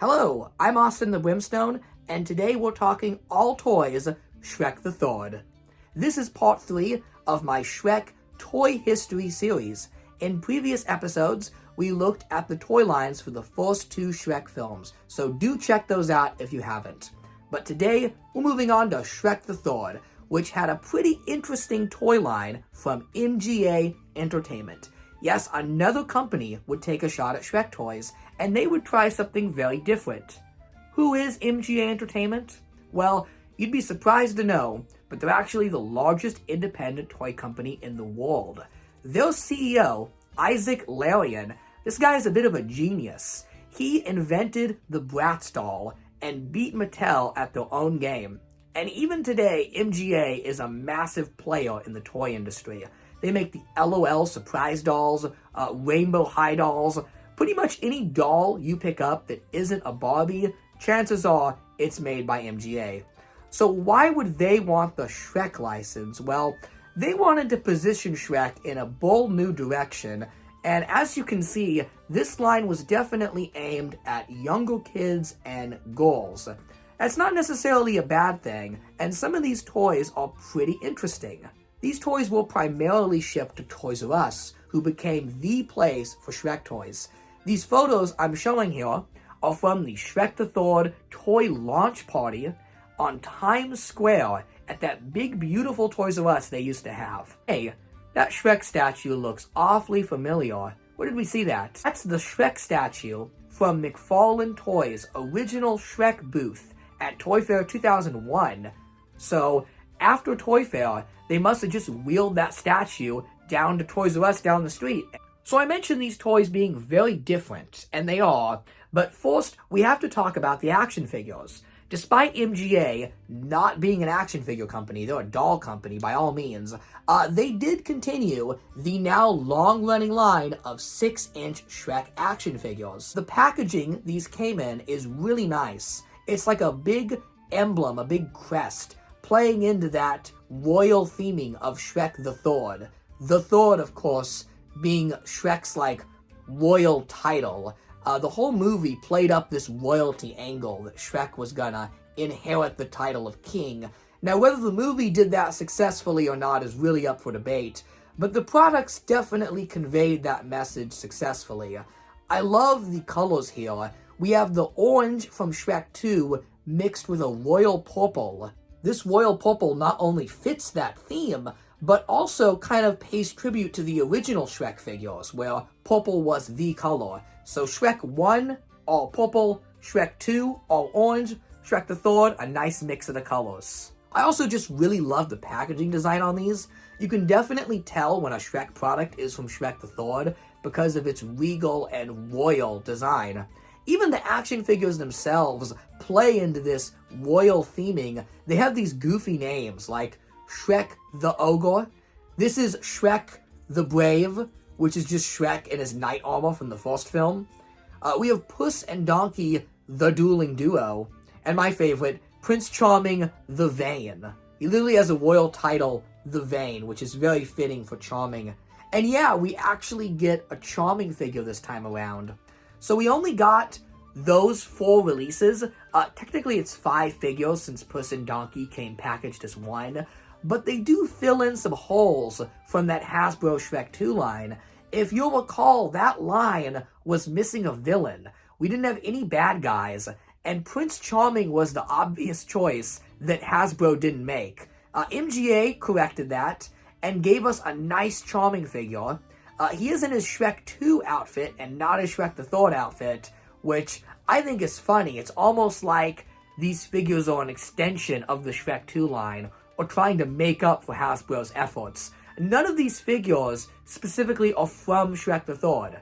Hello, I'm Austin the Brimstone, and today we're talking all toys Shrek the Third. This is part 3 of my Shrek Toy History series. In previous episodes, we looked at the toy lines for the first 2 Shrek films, so do check those out if you haven't. But today, we're moving on to Shrek the Third, which had a pretty interesting toy line from MGA Entertainment. Yes, another company would take a shot at Shrek toys, and they would try something very different. Who is MGA Entertainment? Well, you'd be surprised to know, but they're actually the largest independent toy company in the world. Their CEO, Isaac Larian, this guy is a bit of a genius. He invented the Bratz doll and beat Mattel at their own game. And even today, MGA is a massive player in the toy industry. They make the LOL surprise dolls, rainbow high dolls. Pretty much any doll you pick up that isn't a Barbie, chances are it's made by MGA. So why would they want the Shrek license? Well, they wanted to position Shrek in a bold new direction, and as you can see, this line was definitely aimed at younger kids and girls. That's not necessarily a bad thing, and some of these toys are pretty interesting. These toys will primarily ship to Toys R Us, who became the place for Shrek toys. These photos I'm showing here are from the Shrek the Third toy launch party on Times Square at that big beautiful Toys R Us they used to have. Hey, that Shrek statue looks awfully familiar. Where did we see that? That's the Shrek statue from McFarlane Toys' original Shrek booth at Toy Fair 2001. So, after Toy Fair, they must have just wheeled that statue down to Toys R Us down the street. So I mentioned these toys being very different, and they are, but first we have to talk about the action figures. Despite MGA not being an action figure company, they're a doll company by all means, they did continue the now long-running line of 6-inch Shrek action figures. The packaging these came in is really nice. It's like a big emblem, a big crest, playing into that royal theming of Shrek the Third. The Third, of course, being Shrek's, royal title. The whole movie played up this royalty angle that Shrek was gonna inherit the title of king. Now, whether the movie did that successfully or not is really up for debate, but the products definitely conveyed that message successfully. I love the colors here. We have the orange from Shrek 2 mixed with a royal purple. This royal purple not only fits that theme, but also kind of pays tribute to the original Shrek figures, where purple was the color. So Shrek 1, all purple, Shrek 2, all orange, Shrek the Third, a nice mix of the colors. I also just really love the packaging design on these. You can definitely tell when a Shrek product is from Shrek the Third because of its regal and royal design. Even the action figures themselves play into this royal theming. They have these goofy names like Shrek the Ogre. This is Shrek the Brave, which is just Shrek in his knight armor from the first film. We have Puss and Donkey, the dueling duo. And my favorite, Prince Charming the Vain. He literally has a royal title, the Vain, which is very fitting for Charming. And yeah, we actually get a Charming figure this time around. So we only got those 4 releases. Technically it's 5 figures since Puss and Donkey came packaged as one, but they do fill in some holes from that Hasbro Shrek 2 line. If you'll recall, that line was missing a villain. We didn't have any bad guys, and Prince Charming was the obvious choice that Hasbro didn't make. MGA corrected that and gave us a nice Charming figure. He is in his Shrek 2 outfit and not his Shrek the Third outfit, which I think is funny. It's almost like these figures are an extension of the Shrek 2 line, or trying to make up for Hasbro's efforts. None of these figures specifically are from Shrek the Third.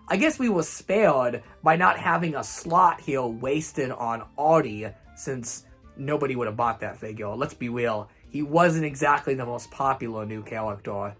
I guess we were spared by not having a slot here wasted on Artie, since nobody would have bought that figure. Let's be real, he wasn't exactly the most popular new character.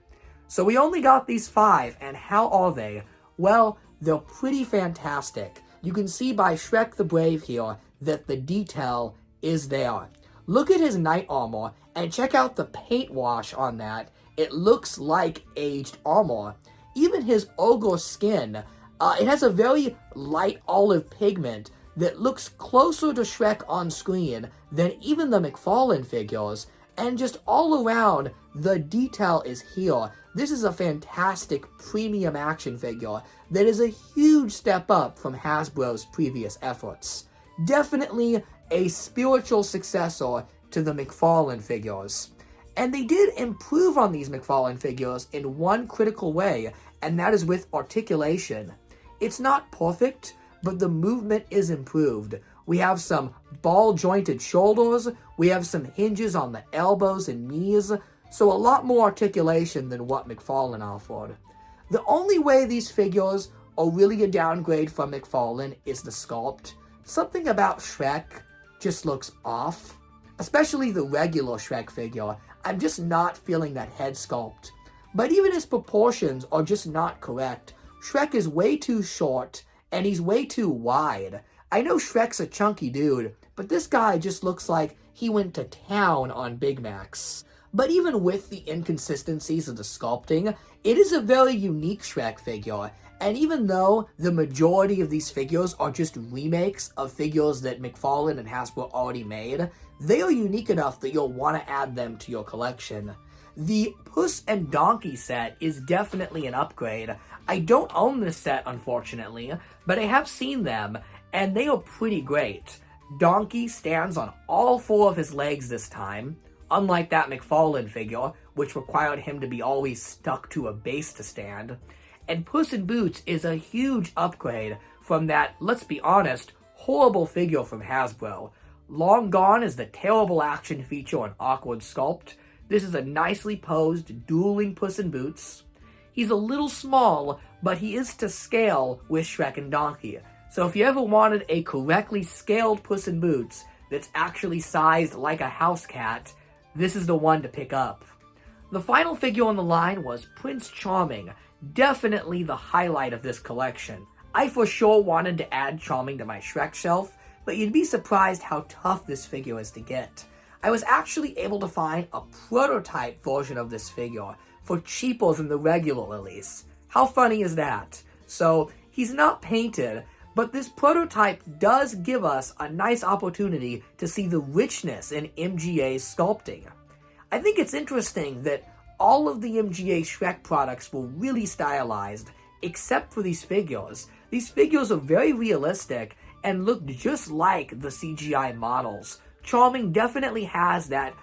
So we only got these 5, and how are they? Well, they're pretty fantastic. You can see by Shrek the Brave here that the detail is there. Look at his knight armor, and check out the paint wash on that. It looks like aged armor. Even his ogre skin, it has a very light olive pigment, that looks closer to Shrek on screen than even the McFarlane figures, and just all around, the detail is here. This is a fantastic premium action figure that is a huge step up from Hasbro's previous efforts. Definitely a spiritual successor to the McFarlane figures. And they did improve on these McFarlane figures in one critical way, and that is with articulation. It's not perfect, but the movement is improved. We have some ball-jointed shoulders, we have some hinges on the elbows and knees, so a lot more articulation than what McFarlane offered. The only way these figures are really a downgrade from McFarlane is the sculpt. Something about Shrek just looks off. Especially the regular Shrek figure. I'm just not feeling that head sculpt. But even his proportions are just not correct. Shrek is way too short, and he's way too wide. I know Shrek's a chunky dude, but this guy just looks like he went to town on Big Macs. But even with the inconsistencies of the sculpting, it is a very unique Shrek figure, and even though the majority of these figures are just remakes of figures that McFarlane and Hasbro already made, they are unique enough that you'll want to add them to your collection. The Puss and Donkey set is definitely an upgrade. I don't own this set, unfortunately, but I have seen them, and they are pretty great. Donkey stands on all four of his legs this time, unlike that McFarlane figure, which required him to be always stuck to a base to stand. And Puss in Boots is a huge upgrade from that, let's be honest, horrible figure from Hasbro. Long gone is the terrible action feature and awkward sculpt. This is a nicely posed, dueling Puss in Boots. He's a little small, but he is to scale with Shrek and Donkey. So if you ever wanted a correctly scaled Puss in Boots that's actually sized like a house cat, this is the one to pick up. The final figure on the line was Prince Charming, definitely the highlight of this collection. I for sure wanted to add Charming to my Shrek shelf, but you'd be surprised how tough this figure is to get. I was actually able to find a prototype version of this figure for cheaper than the regular release. How funny is that? So, he's not painted, but this prototype does give us a nice opportunity to see the richness in MGA's sculpting. I think it's interesting that all of the MGA Shrek products were really stylized, except for these figures. These figures are very realistic and look just like the CGI models. Charming definitely has that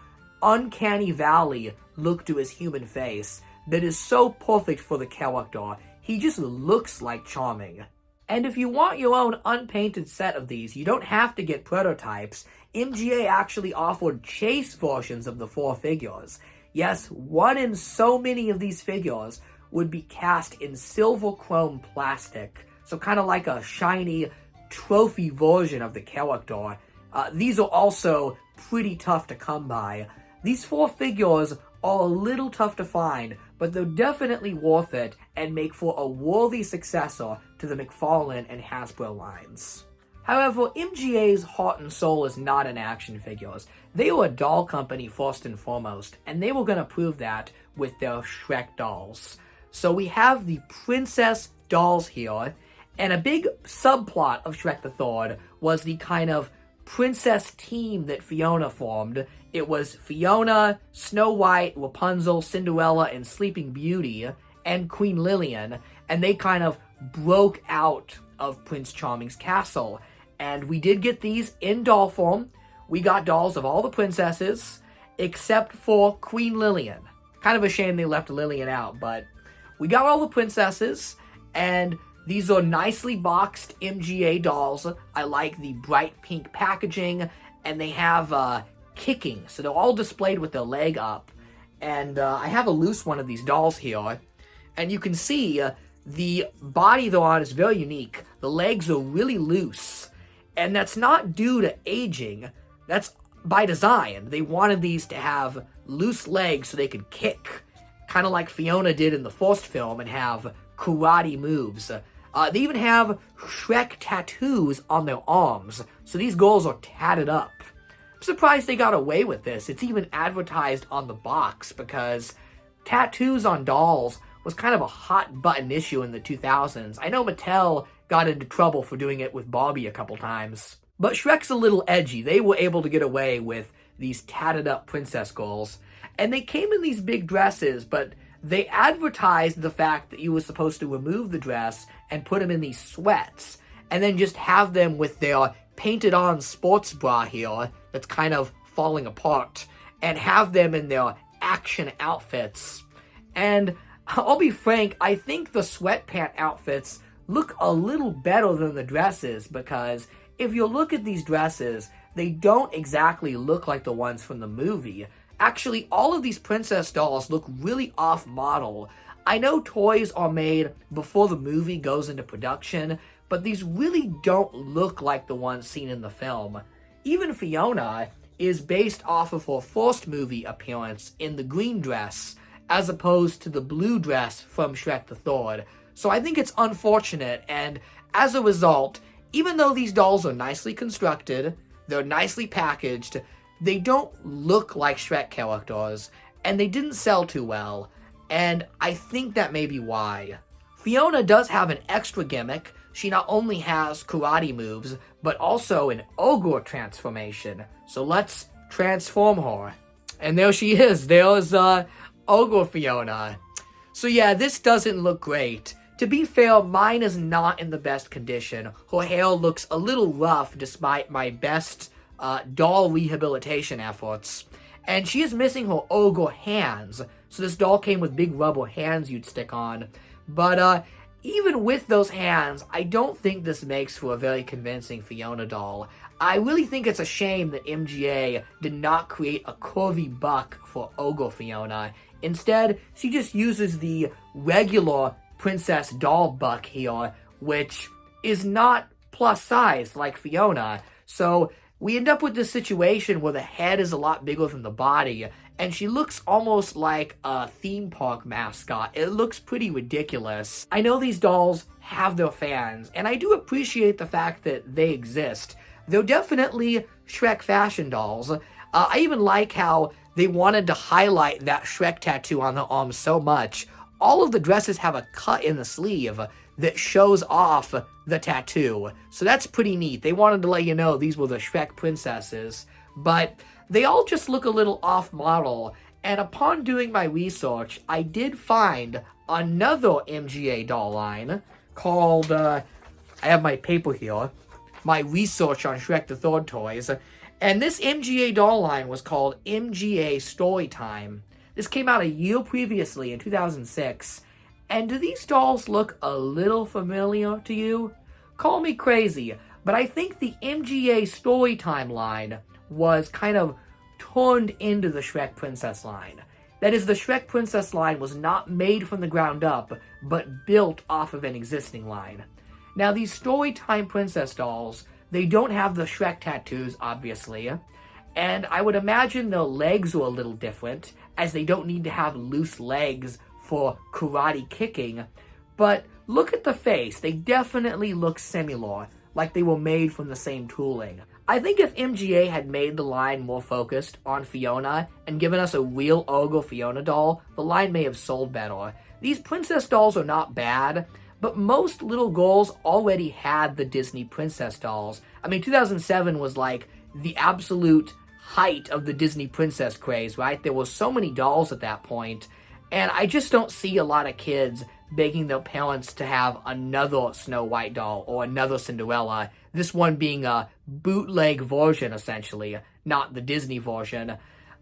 uncanny valley look to his human face that is so perfect for the character. He just looks like Charming. And if you want your own unpainted set of these, you don't have to get prototypes. MGA actually offered chase versions of the four figures. Yes, one in so many of these figures would be cast in silver chrome plastic, so kind of like a shiny trophy version of the character. These are also pretty tough to come by. These four figures are a little tough to find, but they're definitely worth it and make for a worthy successor to the McFarlane and Hasbro lines. However, MGA's heart and soul is not in action figures. They were a doll company first and foremost, and they were going to prove that with their Shrek dolls. So we have the princess dolls here, and a big subplot of Shrek the Third was the kind of princess team that Fiona formed. It was Fiona, Snow White, Rapunzel, Cinderella, and Sleeping Beauty, and Queen Lillian, and they kind of broke out of Prince Charming's castle. And we did get these in doll form. We got dolls of all the princesses, except for Queen Lillian. Kind of a shame they left Lillian out, but we got all the princesses, and these are nicely boxed MGA dolls. I like the bright pink packaging, and they have kicking, so they're all displayed with their leg up. And I have a loose one of these dolls here, and you can see the body they're on is very unique. The legs are really loose, and that's not due to aging. That's by design. They wanted these to have loose legs so they could kick, kind of like Fiona did in the first film, and have karate moves. They even have Shrek tattoos on their arms, so these girls are tatted up. I'm surprised they got away with this. It's even advertised on the box, because tattoos on dolls was kind of a hot button issue in the 2000s. I know Mattel got into trouble for doing it with Barbie a couple times. But Shrek's a little edgy. They were able to get away with these tatted up princess girls. And they came in these big dresses, but they advertised the fact that you were supposed to remove the dress and put them in these sweats, and then just have them with their painted on sports bra here that's kind of falling apart, and have them in their action outfits. And I'll be frank, I think the sweatpant outfits look a little better than the dresses, because if you look at these dresses, they don't exactly look like the ones from the movie. Actually, all of these princess dolls look really off-model. I know toys are made before the movie goes into production, but these really don't look like the ones seen in the film. Even Fiona is based off of her first movie appearance in the green dress, as opposed to the blue dress from Shrek the Third. So I think it's unfortunate, and as a result, even though these dolls are nicely constructed, they're nicely packaged, they don't look like Shrek characters, and they didn't sell too well, and I think that may be why. Fiona does have an extra gimmick. She not only has karate moves, but also an ogre transformation. So let's transform her. And there she is. There's Ogre Fiona. So yeah, this doesn't look great. To be fair, mine is not in the best condition. Her hair looks a little rough despite my best doll rehabilitation efforts. And she is missing her ogre hands. So this doll came with big rubber hands you'd stick on. But even with those hands, I don't think this makes for a very convincing Fiona doll. I really think it's a shame that MGA did not create a curvy buck for Ogre Fiona. Instead, she just uses the regular princess doll buck here, which is not plus size like Fiona. So we end up with this situation where the head is a lot bigger than the body, and she looks almost like a theme park mascot. It looks pretty ridiculous. I know these dolls have their fans, and I do appreciate the fact that they exist. They're definitely Shrek fashion dolls. I even like how they wanted to highlight that Shrek tattoo on the arm so much. All of the dresses have a cut in the sleeve that shows off the tattoo. So that's pretty neat. They wanted to let you know these were the Shrek princesses. But they all just look a little off-model. And upon doing my research, I did find another MGA doll line called, I have my paper here, my research on Shrek the Third toys. And this MGA doll line was called MGA Storytime. This came out a year previously, in 2006. And do these dolls look a little familiar to you? Call me crazy, but I think the MGA Storytime line was kind of turned into the Shrek Princess line. That is, the Shrek Princess line was not made from the ground up, but built off of an existing line. Now, these Storytime Princess dolls, they don't have the Shrek tattoos, obviously, and I would imagine their legs are a little different, as they don't need to have loose legs for karate kicking. But look at the face. They definitely look similar, like they were made from the same tooling. I think if MGA had made the line more focused on Fiona and given us a real Ogre Fiona doll, the line may have sold better. These princess dolls are not bad, but most little girls already had the Disney princess dolls. I mean, 2007 was like the absolute height of the Disney princess craze, right? There were so many dolls at that point, and I just don't see a lot of kids begging their parents to have another Snow White doll or another Cinderella, this one being a bootleg version, essentially, not the Disney version.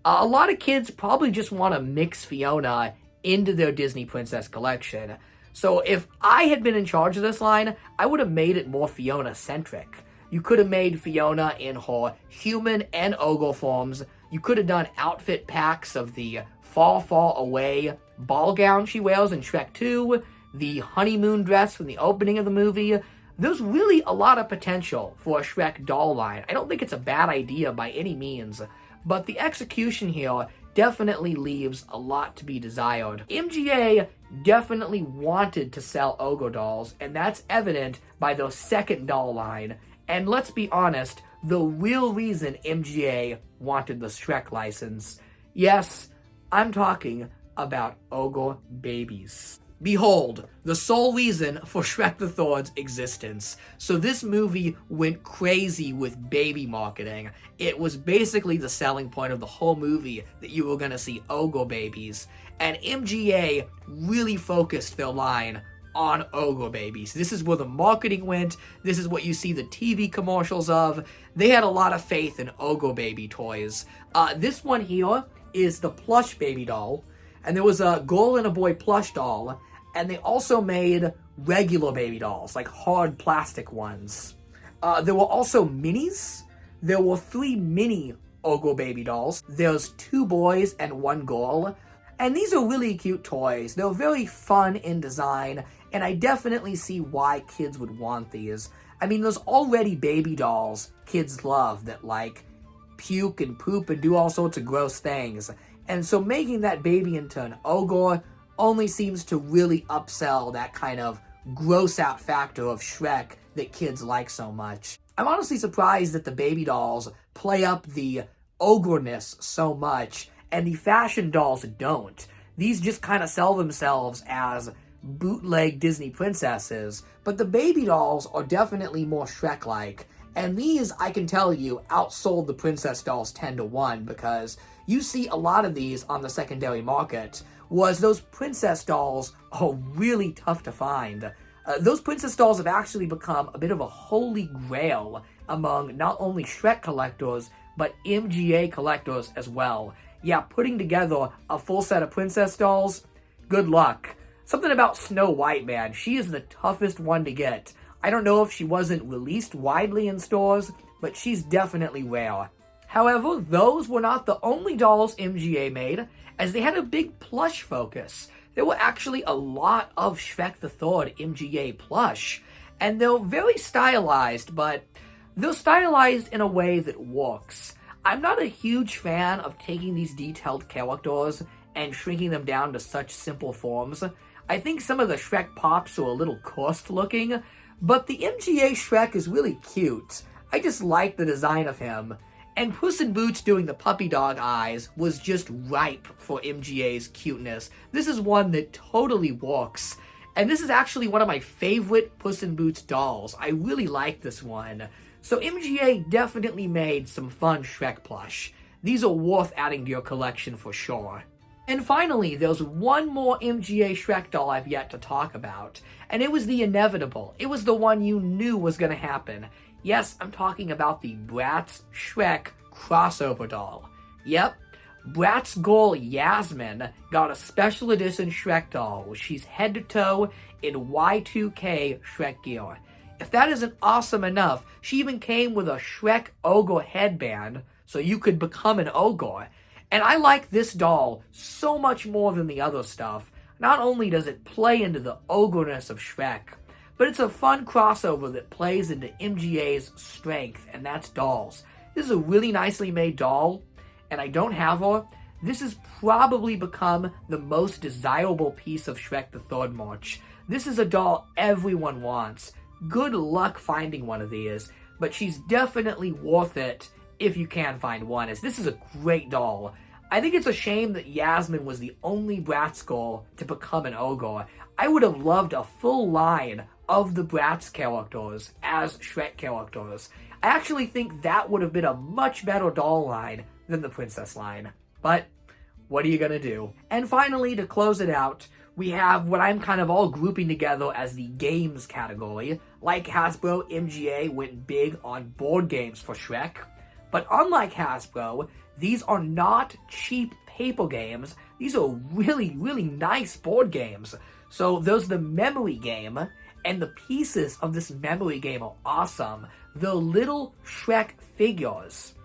A lot of kids probably just want to mix Fiona into their Disney princess collection. So if I had been in charge of this line, I would have made it more Fiona-centric. You could have made Fiona in her human and ogre forms. You could have done outfit packs of the Far, Far Away ball gown she wears in Shrek 2, the honeymoon dress from the opening of the movie. There's really a lot of potential for a Shrek doll line. I don't think it's a bad idea by any means, but the execution here definitely leaves a lot to be desired. MGA definitely wanted to sell ogre dolls, and that's evident by their second doll line. And let's be honest, the real reason MGA wanted the Shrek license. Yes, I'm talking about ogre babies. behold, the sole reason for Shrek the Third's existence. So this movie went crazy with baby marketing. It was basically the selling point of the whole movie that you were gonna see Ogre babies. And MGA really focused their line on Ogre babies. This is where the marketing went. This is what you see the TV commercials of. They had a lot of faith in Ogre baby toys. This one here is the plush baby doll. And there was a girl and a boy plush doll. And they also made regular baby dolls, like hard plastic ones. There were also minis. There were 3 mini Ogre baby dolls. There's 2 boys and 1 girl. And these are really cute toys. They're very fun in design, and I definitely see why kids would want these. I mean, there's already baby dolls kids love that, like, puke and poop and do all sorts of gross things. And so making that baby into an ogre only seems to really upsell that kind of gross out factor of Shrek that kids like so much. I'm honestly surprised that the baby dolls play up the ogreness so much, and the fashion dolls don't. These just kind of sell themselves as bootleg Disney princesses, but the baby dolls are definitely more Shrek-like. And these, I can tell you, outsold the princess dolls 10 to 1, because you see a lot of these on the secondary market, whereas those princess dolls are really tough to find. Those princess dolls have actually become a bit of a holy grail among not only Shrek collectors, but MGA collectors as well. Yeah, putting together a full set of princess dolls, good luck. Something about Snow White, man. She is the toughest one to get. I don't know if she wasn't released widely in stores, but she's definitely rare. However, those were not the only dolls MGA made, as they had a big plush focus. There were actually a lot of Shrek the Third MGA plush, and they're very stylized, but they're stylized in a way that works. I'm not a huge fan of taking these detailed characters and shrinking them down to such simple forms. I think some of the Shrek pops are a little cursed looking, but the MGA Shrek is really cute. I just like the design of him. And Puss in Boots doing the puppy dog eyes was just ripe for MGA's cuteness. This is one that totally works. And this is actually one of my favorite Puss in Boots dolls. I really like this one. So MGA definitely made some fun Shrek plush. These are worth adding to your collection for sure. And finally, there's one more MGA Shrek doll I've yet to talk about. And it was the inevitable. It was the one you knew was going to happen. Yes, I'm talking about the Bratz Shrek crossover doll. Yep, Bratz girl Yasmin got a special edition Shrek doll where she's head to toe in Y2K Shrek gear. If that isn't awesome enough, she even came with a Shrek Ogre headband, so you could become an ogre. And I like this doll so much more than the other stuff. Not only does it play into the ogreness of Shrek, but it's a fun crossover that plays into MGA's strength, and that's dolls. This is a really nicely made doll, and I don't have her. This has probably become the most desirable piece of Shrek the Third merch. This is a doll everyone wants. Good luck finding one of these, but she's definitely worth it if you can find one, as this is a great doll. I think it's a shame that Yasmin was the only Bratz girl to become an ogre. I would have loved a full line of the Bratz characters as Shrek characters. I actually think that would have been a much better doll line than the princess line. But what are you gonna do? And finally, to close it out, we have what I'm kind of all grouping together as the games category. Like Hasbro, MGA went big on board games for Shrek. But unlike Hasbro, these are not cheap paper games. These are really, really nice board games. So there's the memory game, and the pieces of this memory game are awesome. They're little Shrek figures.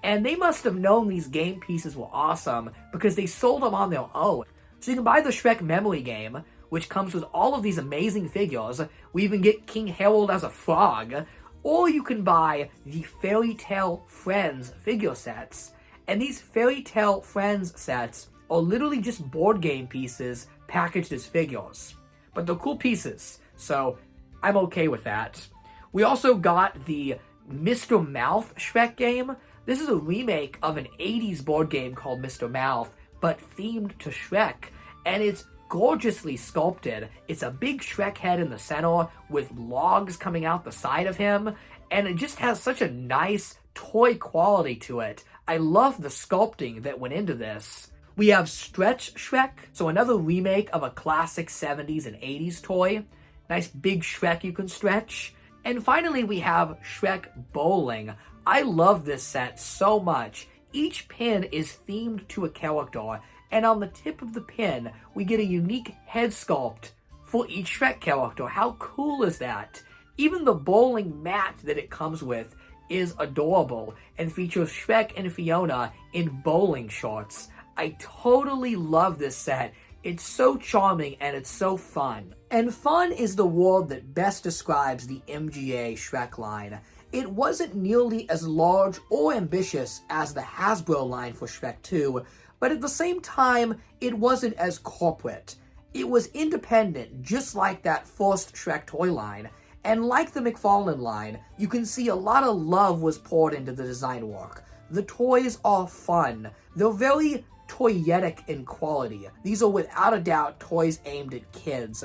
And they must have known these game pieces were awesome because they sold them on their own. So you can buy the Shrek memory game, which comes with all of these amazing figures. We even get King Harold as a frog. Or you can buy the Fairy Tale Friends figure sets. And these Fairy Tale Friends sets are literally just board game pieces packaged as figures. But they're cool pieces, so I'm okay with that. We also got the Mr. Mouth Shrek game. This is a remake of an 80s board game called Mr. Mouth, but themed to Shrek. And it's gorgeously sculpted. It's a big Shrek head in the center with logs coming out the side of him, and it just has such a nice toy quality to it. I love the sculpting that went into this. We have Stretch Shrek, so another remake of a classic 70s and 80s toy. Nice big Shrek you can stretch. And finally we have Shrek Bowling. I love this set so much. Each pin is themed to a character, and on the tip of the pin we get a unique head sculpt for each Shrek character. How cool is that? Even the bowling mat that it comes with is adorable and features Shrek and Fiona in bowling shorts. I totally love this set. It's so charming and it's so fun. And fun is the word that best describes the MGA Shrek line. It wasn't nearly as large or ambitious as the Hasbro line for Shrek 2, but at the same time, it wasn't as corporate. It was independent, just like that first Shrek toy line. And like the McFarlane line, you can see a lot of love was poured into the design work. The toys are fun. They're very toyetic in quality. These are without a doubt toys aimed at kids.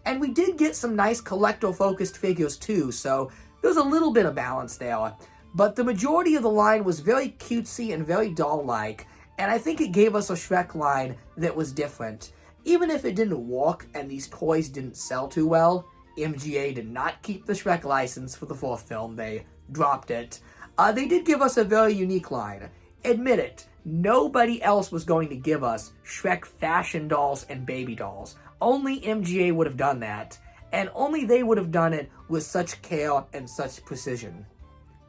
And we did get some nice collector-focused figures too, so there's a little bit of balance there. But the majority of the line was very cutesy and very doll-like, and I think it gave us a Shrek line that was different. Even if it didn't work and these toys didn't sell too well, MGA did not keep the Shrek license for the fourth film. They dropped it. They did give us a very unique line. Admit it, nobody else was going to give us Shrek fashion dolls and baby dolls. Only MGA would have done that, and only they would have done it with such care and such precision.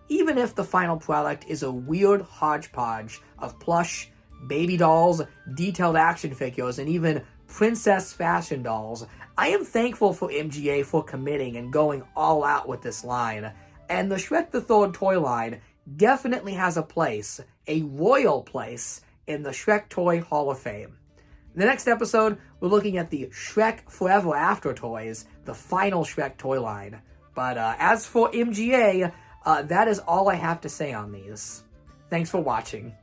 Even if the final product is a weird hodgepodge of plush, baby dolls, detailed action figures, and even princess fashion dolls, I am thankful for MGA for committing and going all out with this line. And the Shrek the Third toy line definitely has a place, a royal place, in the Shrek Toy Hall of Fame. In the next episode, we're looking at the Shrek Forever After toys, the final Shrek toy line. But as for MGA, that is all I have to say on these. Thanks for watching.